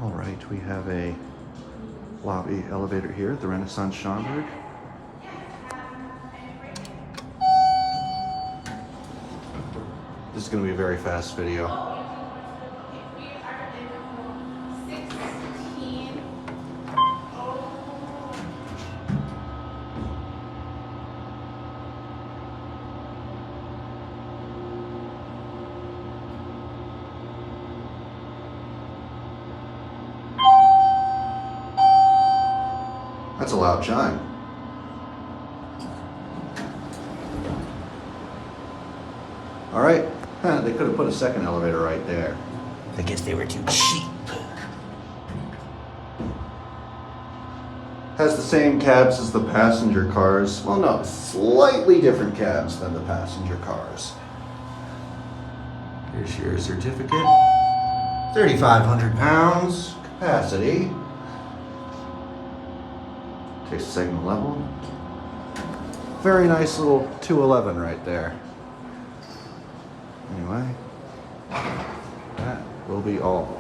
All right, we have a lobby elevator here at the Renaissance Schaumburg. This is going to be a very fast video. That's a loud chime. All right, they could have put a second elevator right there. I guess they were too cheap. Has the same cabs as the passenger cars. Well, no, slightly different cabs than the passenger cars. Here's your certificate. 3,500 pounds capacity. Takes the segment level. Very nice little 211 right there. Anyway, that will be all.